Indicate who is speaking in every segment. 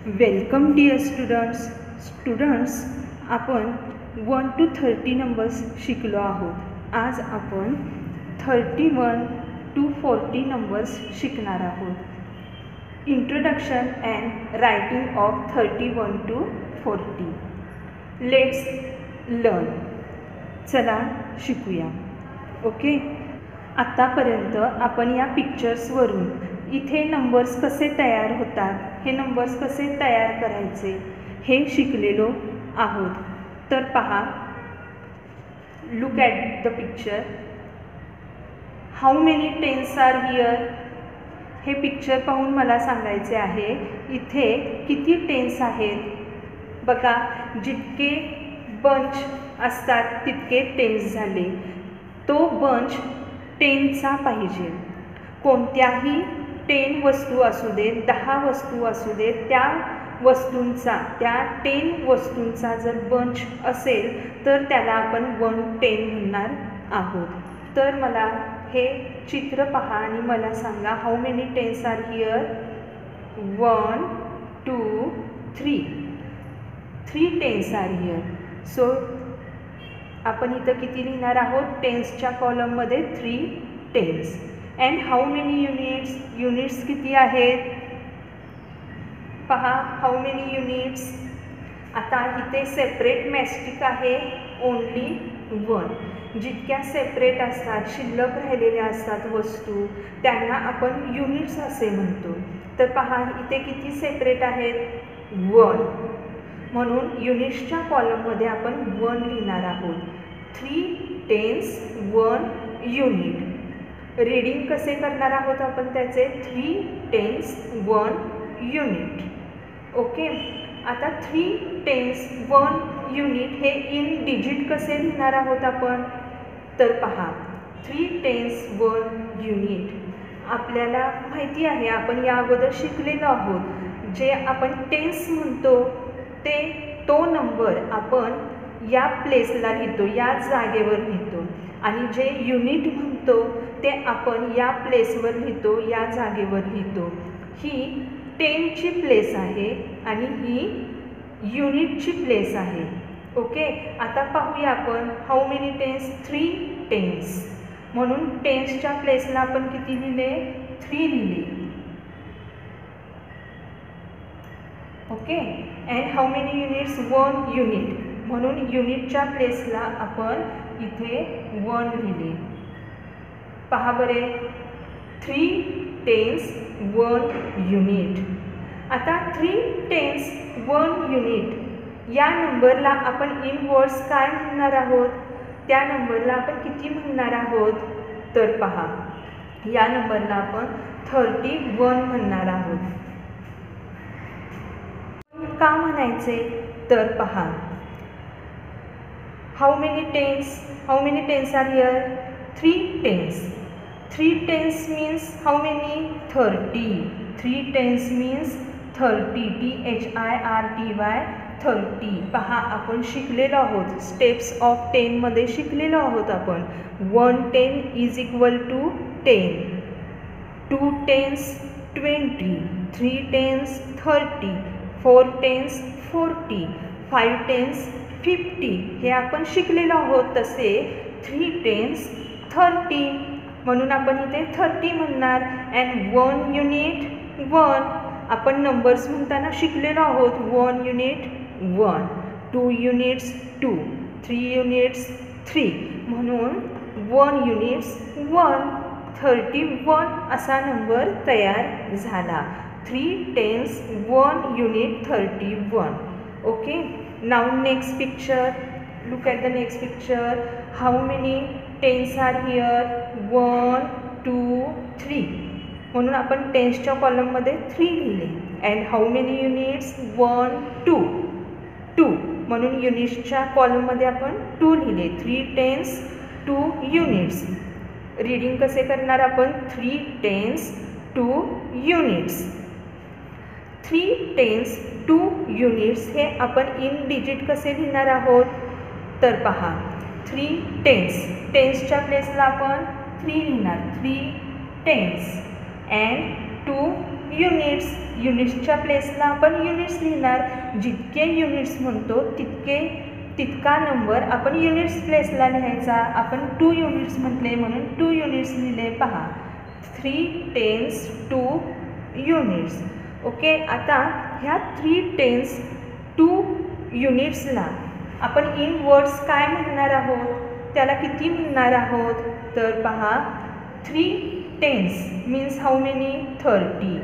Speaker 1: Welcome dear students आपण 1 to 30 numbers शिकलो आहोत। आज आपण 31 to 40 नंबर्स शिकणार आहोत। Introduction and writing of 31 to 40। Let's learn. चला शिकूया। ओके, आतापर्यंत आपण या पिक्चर्सवरून इथे नंबर्स कसे तयार होतात, हे नंबर्स कसे तयार करायचे हे शिकलेलो आहोत। तर पहा, look at the picture. How many tens are here? हे पिक्चर पाहून मला सांगायचे आहे इथे किती टेन्स आहेत। बघा, जितके बंच असतात तितके टेन्स झाले। तो बंच 10चा पाहिजे। कोणत्याही 10 वस्तू असू देत, 10 वस्तू असू देत, त्या 10 वस्तूंचा जर बंच असेल तर त्याला आपण 110 म्हणणार आहोत। तर मला हे चित्र पहा आणि मला सांगा, how many tens are here? 1 2 3 tens are here. So आपण इथं किती लिहिणार आहोत? टेन्सच्या कॉलममध्ये 3 tens. And how many units? Units किती आहेत? पहा, हाऊ मेनी युनिट्स? आता इथे सेपरेट मॅस्टिक आहे ओनली 1। जितक्या सेपरेट असतात, शिल्लक राहिलेल्या असतात वस्तू, त्यांना आपण युनिट्स असे म्हणतो। तर पहा, इथे किती सेपरेट आहेत? 1। म्हणून युनिट्सच्या कॉलममध्ये आपण 1 लिहिणार आहोत। 3 टेन्स 1 युनिट। रीडिंग कसे करणार आहोत आपण त्याचे? 3 टेन्स 1 युनिट। ओके, आता 3 टेन्स 1 युनिट हे इन डिजिट कसे लिहिणार आहोत आपण? तर पहा, 3 टेन्स 1 युनिट आपल्याला माहिती आहे, आपण या अगोदर शिकलेलो आहोत। जे आपण टेन्स म्हणतो तो नंबर आपण या प्लेसला लिहितो, या जागेवर लिहितो। आणि जे युनिट म्हणतो ते आपण या प्लेसवर लिहितो, या जागेवर लिहितो। ही 10ची प्लेस आहे आणि ही युनिटची प्लेस आहे। ओके, आता पाहूया आपण हाऊ मेनी टेन्स? 3 टेन्स। म्हणून टेन्सच्या प्लेसला आपण किती लिहिले? 3 लिहिले। Okay, and how many units? 1 unit. म्हणून युनिटच्या प्लेसला आपण इथे 1 लिहिले। पहा बरे, 3 टेन्स 1 युनिट। आता 3 टेन्स 1 युनिट या नंबरला आपण इन वर्ड्स काय म्हणणार आहोत? त्या नंबरला आपण किती म्हणणार आहोत? तर पहा, या नंबरला आपण 31 म्हणणार आहोत। का म्हणायचे? तर पहा, how many tens? How many tens are here? 3 tens. 3 tens means how many? 30। 3 tens means 30, THIRTY 30। पहा, आपण शिकलेलो आहोत, स्टेप्स ऑफ 10 मध्ये शिकलेलो आहोत आपण। 110 is equal to 10, 2 tens 20, 3 tens 30, 4 tens 40, 5 tens 50 हे आपण शिकलेलो आहोत। तसे 3 टेन्स 30 म्हणून आपण इथे 30 म्हणणार। अँड 1 युनिट 1 आपण नंबर्स म्हणताना शिकलेलो आहोत। 1 युनिट 1, 2 युनिट्स 2, 3 युनिट्स 3 म्हणून 1 युनिट्स 1, 31 असा नंबर तयार झाला। 3 tens 1 unit 31। Okay, now next picture. Look at the next picture. How many tens are here? 1 2 3। म्हणून आपण टेन्सच्या कॉलममध्ये 3 लिहिले। And how many units? 1 2 म्हणून युनिट्सच्या कॉलममध्ये आपण 2 लिहिले। 3 टेन्स 2 युनिट्स। रीडिंग कसे करणार आपण? 3 टेन्स 2 युनिट्स। 3 टेन्स 2 युनिट्स हे आपण इन डिजिट कसे लिहिणार आहोत? तर पहा, 3 टेन्सच्या प्लेसला आपण 3 लिहिणार। 3 टेन्स अँड 2 युनिट्स. युनिट्सच्या प्लेसला आपण युनिट्स लिहिणार. जितके युनिट्स म्हणतो तितका नंबर आपण युनिट्स प्लेसला लिहायचा. आपण 2 युनिट्स म्हटले म्हणून 2 युनिट्स लिहिले. पहा 3 टेन्स 2 युनिट्स. ओके. आता ह्या 3 टेन्स 2 युनिट्सला आपण इन वर्ड्स काय म्हणणार आहोत, त्याला किती म्हणणार आहोत, तर पहा 3 tens means how many 30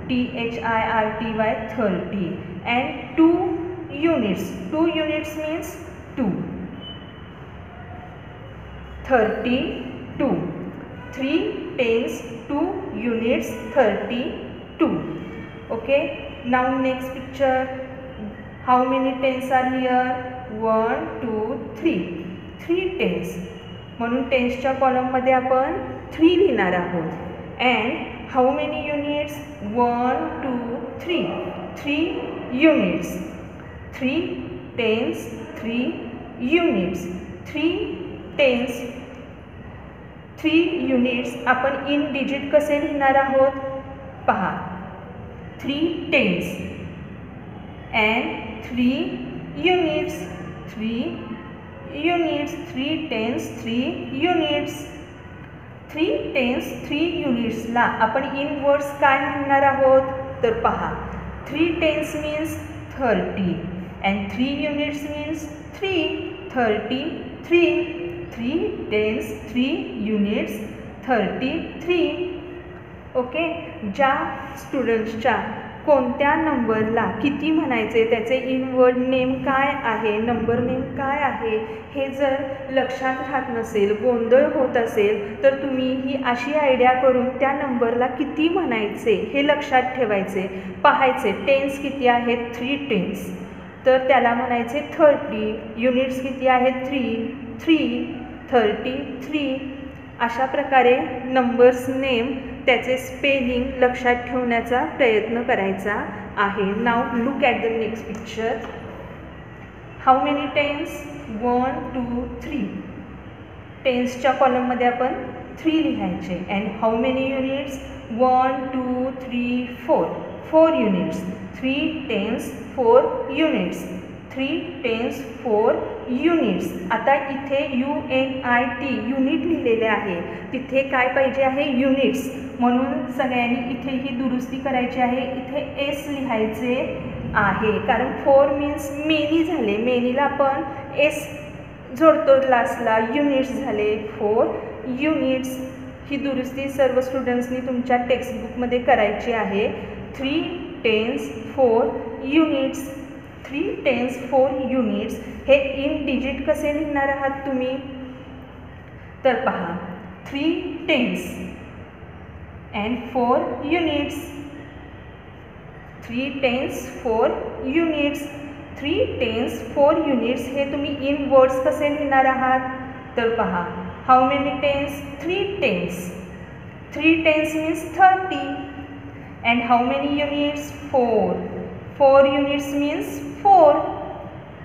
Speaker 1: THIRTY 30 and 2 units means 2 32. 3 tens 2 units 32. Okay, now next picture. How many tens are here? 1 2 3. 3 tens म्हणून टेन्सच्या कॉलममध्ये आपण 3 लिहिणार आहोत. and how many units? 1 2 3. 3 units. 3 tens 3 units. 3 tens 3 units. आपण इन डिजिट कसे लिहिणार आहोत, पहा 3 tens and 3 units. 3 units. 3 tens 3 units. 3 tens 3 युनिट्सला आपण इन वर्ड्स काय म्हणणार आहोत, तर पहा 3 tens means 30 and 3 units means 3 33. 3 tens 3 units 33. Okay. ज्या स्टुडंट्सच्या कोणत्या नंबरला किती म्हणायचे, त्याचे इनवर्ड नेम काय आहे, नंबर नेम काय आहे, हे जर लक्षात राहत नसेल, गोंधळ होत असेल, तर तुम्ही ही अशी आयडिया करून त्या नंबरला किती म्हणायचे हे लक्षात ठेवायचे. पाहायचे टेन्स किती आहेत, 3 टेन्स, तर त्याला म्हणायचे 30. युनिट्स किती आहेत, 3 33. अशा प्रकारे नंबर्स नेम त्याचे स्पेलिंग लक्षात ठेवण्याचा प्रयत्न करायचा आहे. Now look at the next picture. How many tens? 1 2 3. टेन्सच्या कॉलममध्ये आपण 3 लिहायचे. And how many units? 1 2 3 4. 4 units. 3 tens 4 units. 3 tens 4 units. आता इथे UNIT युनिट लिहिलेले आहे, तिथे काय पाहिजे आहे, युनिट्स. म्हणून सगळ्यांनी इथे ही दुरुस्ती करायची आहे. इथे S लिहायचे आहे, कारण 4 मीन्स मेनी झाले, मेनीला आपण S जोडतो लास्टला, युनिट्स झाले 4 युनिट्स. ही दुरुस्ती सर्व स्टुडंट्सनी तुमच्या टेक्स्टबुकमध्ये करायची आहे. 3 टेन्स 4 युनिट्स. 3 टेन्स 4 युनिट्स हे इन डिजिट कसे लिहिणार आहात तुम्ही, तर पहा 3 tense and 4 units. 3 tens 4 units. 3 tens 4 units हे तुम्ही इन वर्ड्स कसे लिहिणार आहात, तर पहा how many tens? 3 tens. 3 tens means 30 and how many units? 4. 4 units means 4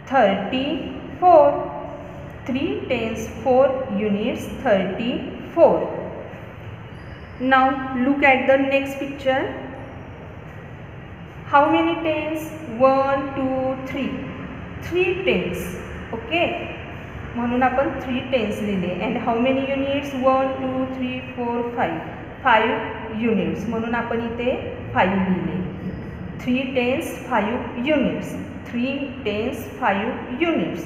Speaker 1: 34. 3 tens 4 units 34. Now look at the next picture. How many tens? 1 2 3. 3 tens. Okay, म्हणून आपण 3 tens लिहिले. and how many units? 1 2 3 4 5. 5 units म्हणून आपण इथे 5 लिहिले. 3 tens 5 units. 3 tens 5 units.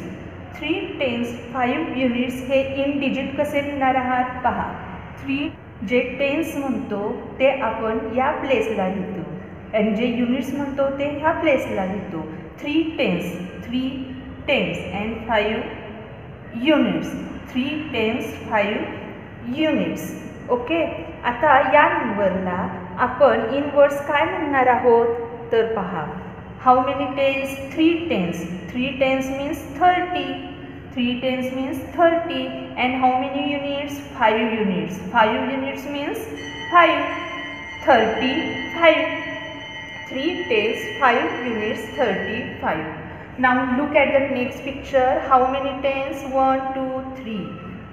Speaker 1: 3 tens 5 units हे in digit कसे लिहिणार आहात, पहा 3 जे टेन्स म्हणतो ते आपण या प्लेसला लिहितो आणि जे युनिट्स म्हणतो ते ह्या प्लेसला लिहितो. 3 tens 3 tens and 5 units. 3 tens 5 units. Okay. आता या नंबरला आपण इन वर्ड्स काय म्हणणार आहोत, तर पहा how many tens? 3 tens. 3 tens means 30. 3 tens means 30 and how many units? 5 units. 5 units means 5. 35. 3 tens 5 units 35. Now look at the next picture. How many tens? 1 2 3.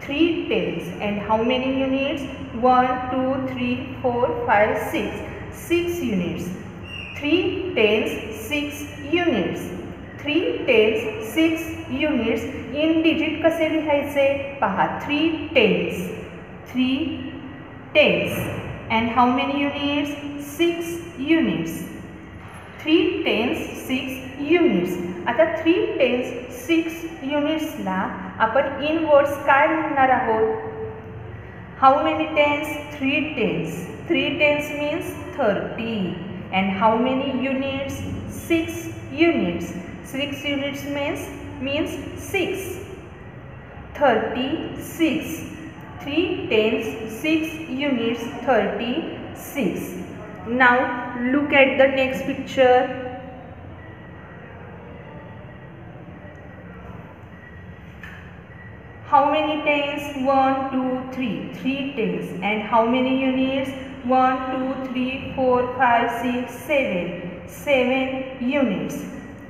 Speaker 1: 3 tens and how many units? 1 2 3 4 5 6. 6 units. 3 tens 6 units. 3 tens 6 units. In digit कसे लिहायचे पहा. 3 tens. 3 tens. And how many units? 6 units. 3 tens 6 units. आता 3 tens 6 unitsला आपण in words काय म्हणणार आहोत? How many tens? 3 tens. 3 tens means 30. And how many units? 6 units. 6 units means 6. 36. 3 tens 6 units 36. Now look at the next picture. How many tens? 1, 2, 3. 3 tens. And how many units? 1, 2, 3, 4, 5, 6, 7. 7 units.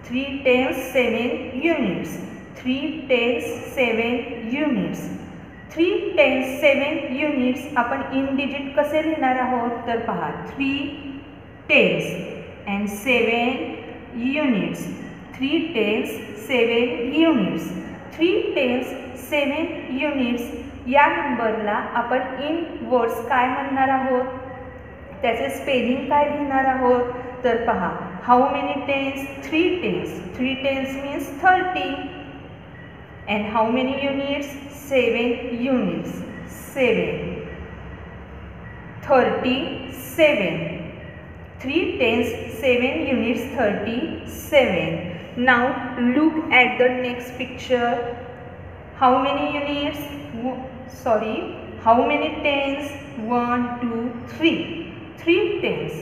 Speaker 1: 3 tens 7 units. 3 tens 7 units. 3 tens 7 units आपण in digit कसे लिहिणार आहोत तर पहा. 3 tens and 7 units. 3 tens 7 units. 3 tens 7 units या नंबरला आपण in words काय म्हणणार आहोत? त्याचे स्पेलिंग काय लिहिणार आहोत तर पहा. How many tens? 3 tens. 3 tens means 30. And how many units? 7 units. 7. 37. 3 tens 7 units 37. Now look at the next picture. How many units? How many tens? 1, 2, 3. 3 tens.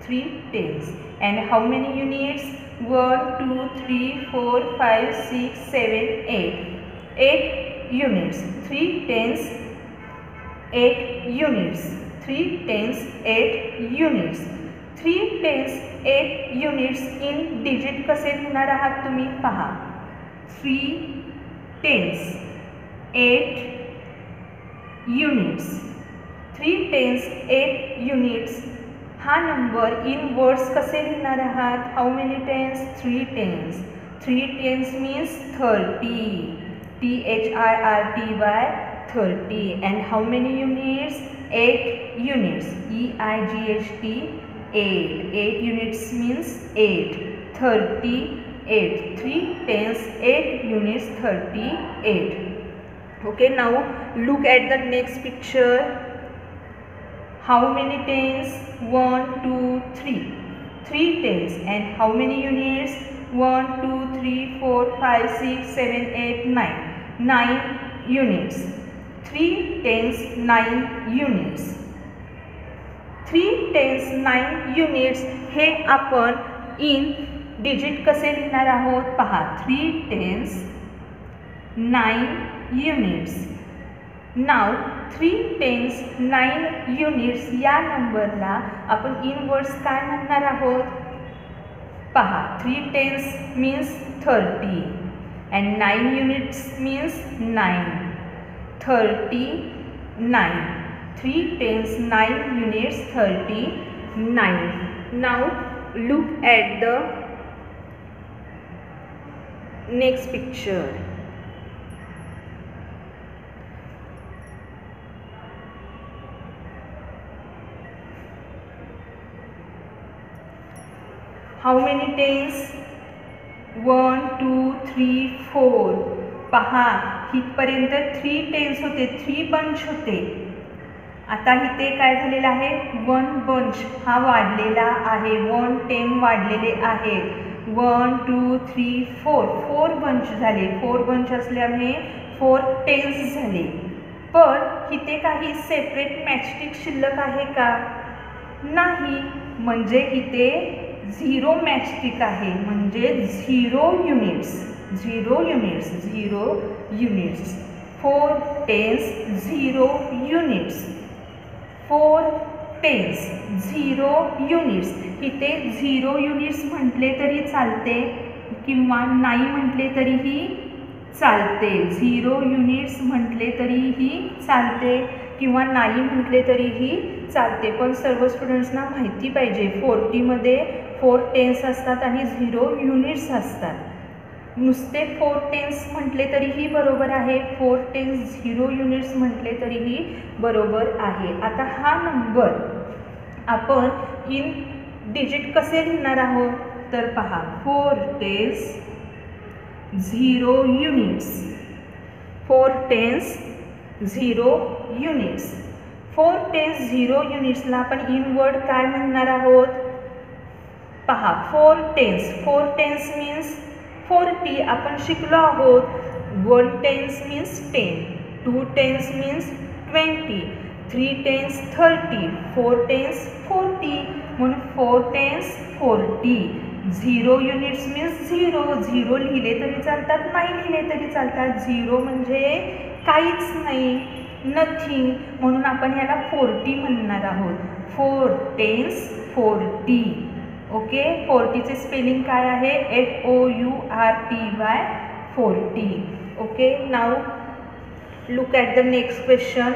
Speaker 1: 3 tens. And how many units? 1, 2, 3, 4, 5, 6, 7, 8. 8 units. 3 tens 8 units. 3 tens 8 units. 3 tens 8 units in digit कसे लिहिणार आहात तुम्ही पहा. 3 tens 8 units. 3 tens 8 units हा number in words कसे लिहिणार आहात? How many tens? 3 tens. 3 tens means 30. THIRTY 30. And how many units? 8 units. EIGHT 8. 8 units means 8. 38. 3 tens 8 units 38. Okay, now look at the next picture. How many tens? 1, 2, 3. 3 tens. And how many units? 1, 2, 3, 4, 5, 6, 7, 8, 9. 9 units. 3 tens 9 units. 3 tens 9 units हे आपण in digit कसे लिहिणार आहोत पहा. 3 tens 9 units. Now 3 tens 9 units या नंबरला आपण in words काय म्हणणार आहोत पहा. 3 tens means 30 and 9 units means 9. 39. 3 tens 9 units 39. Now look at the next picture. How many tens? 1, 2, 3, 4. पहा इथपर्यंत 3 टेन्स होते. 3 बंच होते. आता इथे काय झालेलं आहे? 1 बंच हा वाढलेला आहे. 1 10 वाढलेले आहेत. 1, 2, 3, 4. 4 बंच झाले. 4 बंच असल्यामुळे 4 टेन्स झाले. पण इथे काही सेपरेट मॅचस्टिक शिल्लक आहे का? नाही. म्हणजे इथे 0 मॅचस्टिक आहे. म्हणजे 0 units. 0 units. 0 units. 4 tens 0 units. 4 tens 0 units. इथे 0 युनिट्स म्हटले तरी चालते किंवा नाही म्हटले तरीही चालते. 0 युनिट्स म्हटले तरीही चालते किंवा नाही म्हटले तरीही चालते, पण सर्व स्टुडंट्सना माहिती पाहिजे 40मध्ये 4 टेन्स असतात आणि 0 युनिट्स असतात. नुसते 4 टेन्स म्हटले तरीही बरोबर आहे, 4 टेन्स 0 युनिट्स म्हटले तरीही बरोबर आहे. आता हा नंबर आपण इन डिजिट कसे लिहिणार आहोत तर पहा 4 tens 0 units, 4 tens 0 units. 4 tens 0 युनिट्सला आपण इन वर्ड काय म्हणणार आहोत पहा. 4 टेन्स मीन्स 40 आपण शिकलो आहोत. 1 tens means 10, 2 tens means 20, 3 tens 30, 4 tens 40 म्हणून 4 टेन्स 40. 0 युनिट्स मीन्स 0 लिहिले तरी चालतात, नाही लिहिले तरी चालतात. 0 म्हणजे काहीच नाही, नथिंग, म्हणून आपण ह्याला 40 म्हणणार आहोत. 4 टेन्स 40. ओके, 40चे स्पेलिंग काय आहे FOURTY 40. Okay, now look at the next question.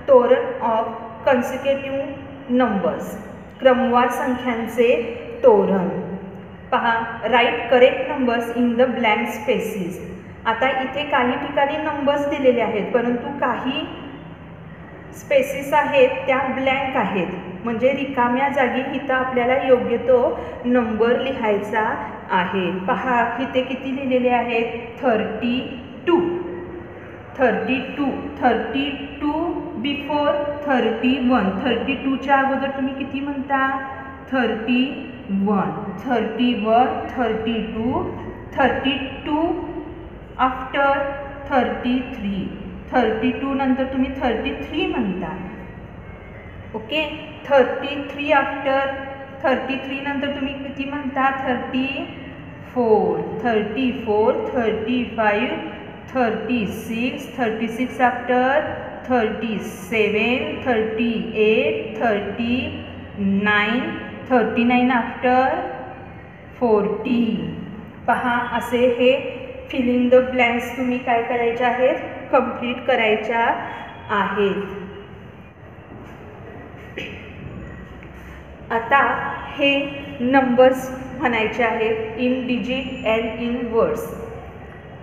Speaker 1: तोरण ऑफ कन्सिक्युटिव्ह नंबर्स, क्रमवार संख्यांचे तोरण. पहा, write correct numbers in the blank spaces. आता इथे काही ठिकाणी नंबर्स दिलेले आहेत, परंतु काही स्पेसिस आहेत त्या ब्लँक आहेत, म्हणजे रिकाम्या जागी इथं आपल्याला योग्य तो नंबर लिहायचा आहे. पहा इथे किती लिहिलेले आहेत 32. 32 बिफोर 31. 32च्या अगोदर तुम्ही किती म्हणता 31. 32 आफ्टर 33. 32 नंतर तुम्ही 33 म्हणता. ओके, 33 आफ्टर 33 नंतर तुम्ही किती म्हणता 34. 35, 36 आफ्टर 37, 38, 39 आफ्टर 40. पहा, असे हे फिलिंग द ब्लँक्स तुम्ही काय करायचे आहेत कंप्लीट करायच्या आहेत. आता हे नंबर्स म्हणायचे आहेत in digit and in words.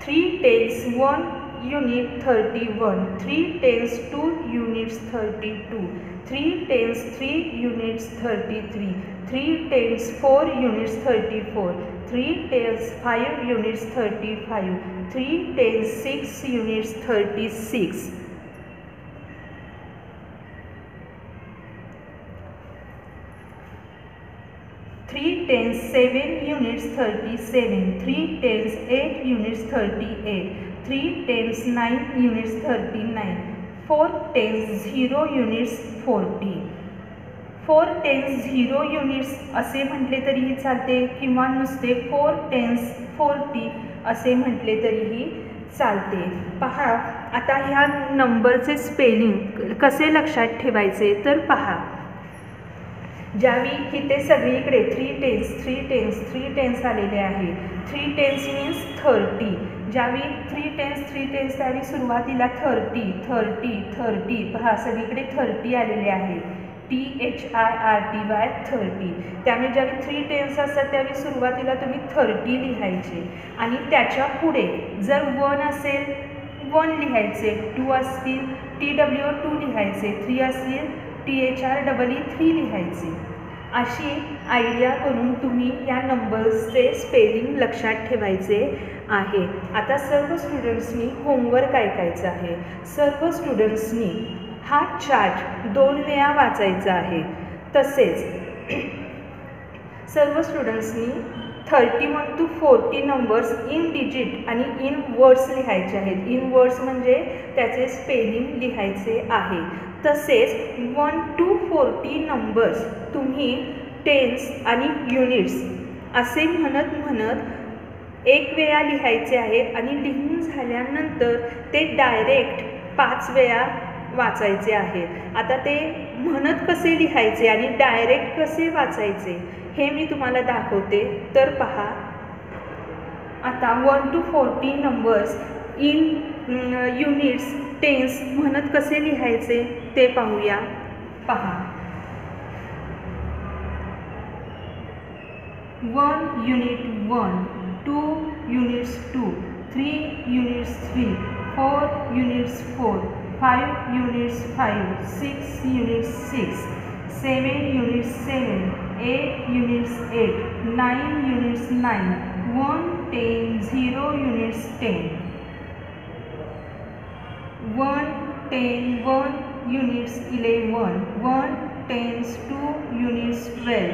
Speaker 1: 3 tens 1 unit 31, 3 tens 2 units 32, 3 tens 3 units 33, 3 tens 4 units 34, 3 tens 5 units 35, 3 tens 6 units 36. 3 tens 7 units 37, 3 tens 8 units 38, 3 tens 9 units 39, 4 tens 0 units 40. 4 tens 0 units असे म्हटले तरीही चालते किंवा नुसते 4 टेन्स 40 असे म्हटले तरीही चालते. पहा, आता ह्या नंबरचे स्पेलिंग कसे लक्षात ठेवायचे तर पहा, ज्यावेळी इथे सगळीकडे 3 टेन्स आलेले आहे. 3 टेन्स मीन्स 30. ज्यावेळी 3 टेन्स त्यावेळी सुरुवातीला 30 पहा सगळीकडे 30 आलेले आहे. THIRTY 30. त्यामुळे ज्यावेळी 3 टेन्स असतात त्यावेळी सुरुवातीला तुम्ही 30 लिहायचे आणि त्याच्या पुढे जर 1 असेल 1 लिहायचे, 2 असतील TWO 2 लिहायचे, 3 असतील THREE 3 लिहायचे. अशी आयडिया करून तुम्ही या नंबर्सचे स्पेलिंग लक्षात ठेवायचे आहे. आता सर्व स्टुडंट्सनी होमवर्क ऐकायचं आहे. सर्व स्टुडंट्सनी हा चार्ट 2 वेळा वाचायचा आहे. तसेच सर्व स्टुडंट्सनी 31 to 40 नंबर्स इन डिजिट आणि इन वर्ड्स लिहायचे आहेत. इन वर्ड्स म्हणजे त्याचे स्पेलिंग लिहायचे आहे. तसेच 1 to 40 नंबर्स तुम्ही टेन्स आणि युनिट्स असे म्हणत 1 वेळा लिहायचे आहेत आणि लिहून झाल्यानंतर ते डायरेक्ट 5 वेळा वाचायचे आहेत. आता ते म्हणत कसे लिहायचे आणि डायरेक्ट कसे वाचायचे हे मी तुम्हाला दाखवते. तर पहा, आता 1 to 40 numbers in units tens म्हणत कसे लिहायचे ते पाहूया. पहा, 1 unit 1, 2 units 2, 3 units 3, 4 units 4, 5 units 5, 6 units 6, 7 units 7, 8 units 8, 9 units 9, 1 10, 0 units 10, 1 10, 1 units 11, 1 tens 2 units 12,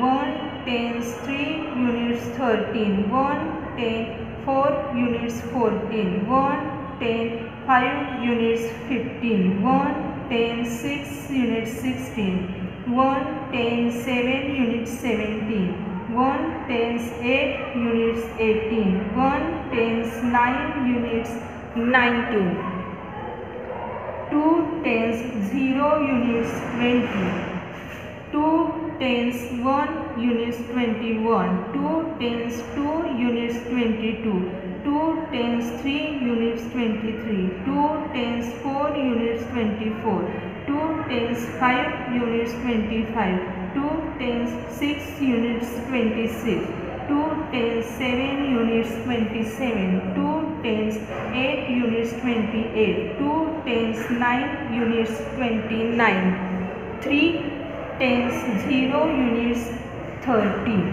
Speaker 1: 1 tens 3 units 13, 1 10 4 units 14, 1 10 5 units 15, 1 10 6 units 16, 1 10 7 units 17, 1 tens 8 units 18, 1 tens 9 units 19, 2 tens 0 units 20, 2 tens 1 units 21, 2 tens 2 units 22, 2 tens 3 units 23, 2 tens 4 units 24, 2 tens 5 units 25, 2 tens 6 units 26, 2 tens 7 units 27, 2 tens 8 units 28, 2 tens 9 units 29, 3 tens 0 units 30.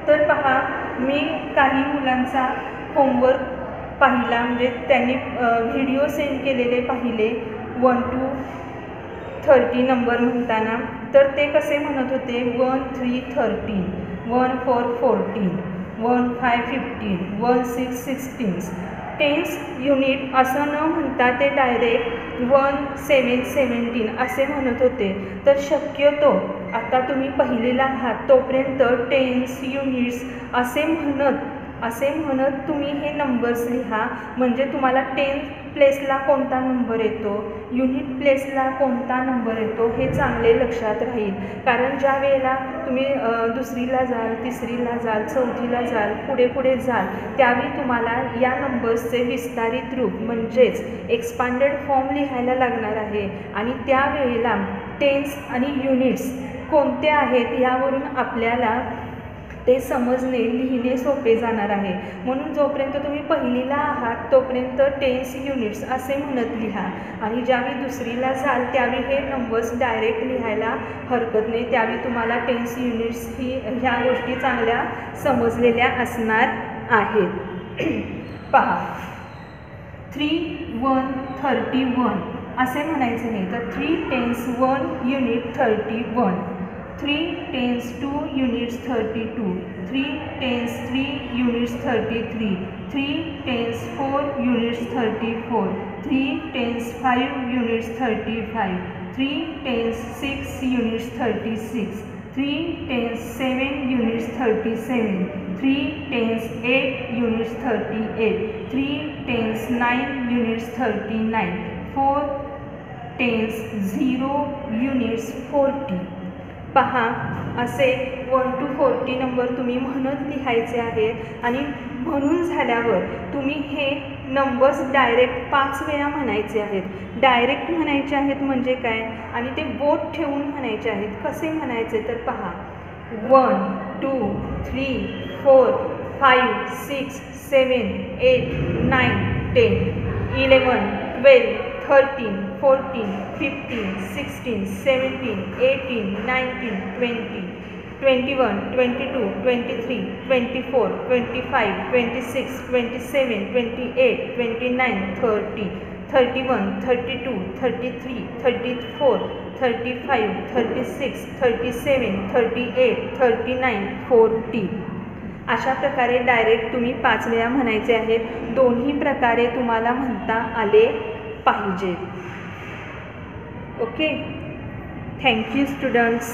Speaker 1: तर पहा, मी काही मुलांचा homework पाहिला, म्हणजे त्यांनी video send केलेले पाहिले 1 to 30 number म्हणताना. तर ते कसे म्हणत होते, 1 3 13, 1 4 14, 1 5 15, 1 6 16. टेन्स युनिट असं न म्हणता ते डायरेक्ट 1 7 17 असे म्हणत होते. तर शक्यतो आता तुम्ही पहिलेला आहात तोपर्यंत टेन्स युनिट्स असे म्हणत तुम्ही हे नंबर्स लिहा. म्हणजे तुम्हाला 10 प्लेसला कोणता नंबर येतो, युनिट प्लेसला कोणता नंबर येतो हे चांगले लक्षात राहील. कारण ज्या वेळेला तुम्ही दुसरीला जाल, तिसरीला जाल, चौथीला जाल, पुढे जाल, त्यावेळी तुम्हाला या नंबर्सचे विस्तारित रूप म्हणजेच एक्सपांडेड फॉर्म लिहायला लागणार आहे. आणि त्यावेळेला टेन्स आणि युनिट्स कोणते आहेत यावरून आपल्याला ते समजणे, लिहिणे सोपे जाणार आहे. म्हणून जोपर्यंत तुम्ही पहिलीला आहात तोपर्यंत टेन्स युनिट्स असे म्हणत लिहा. आणि ज्यावेळी दुसरीला जाल त्यावेळी हे नंबर्स डायरेक्ट लिहायला हरकत नाही. त्यावेळी तुम्हाला टेन्स युनिट्स ह्या गोष्टी चांगल्या समजलेल्या असणार आहेत. पहा, 3 1 31 असे म्हणायचे नाही, तर 3 tens 1 unit 31, 3 tens 2 units 32, 3 tens 3 units 33, 3 tens 4 units 34, 3 tens 5 units 35, 3 tens 6 units 36, 3 tens 7 units 37, 3 tens 8 units 38, 3 tens 9 units 39, 4 tens 0 units 40. पहा, असे 1 to 40 नंबर तुम्ही म्हणत लिहायचे आहेत. आणि म्हणून झाल्यावर तुम्ही हे नंबर्स डायरेक्ट 5 वेळा म्हणायचे आहेत. डायरेक्ट म्हणायचे आहेत म्हणजे काय, आणि ते बोट ठेवून म्हणायचे आहेत. कसे म्हणायचे तर पहा, 1 2 3 4 5 6 7 8 9 10 11 12 13 14 15 16 17 18 19 20 21 22 23 24 25 26 27 28 29 30 31 32 33 34 35 36 37 38 39 40. अशा प्रकारे डायरेक्ट तुम्ही 5 वेळा म्हणायचे आहेत. दोन्ही प्रकारे तुम्हाला म्हणता आले पाहिजे. Okay, thank you students.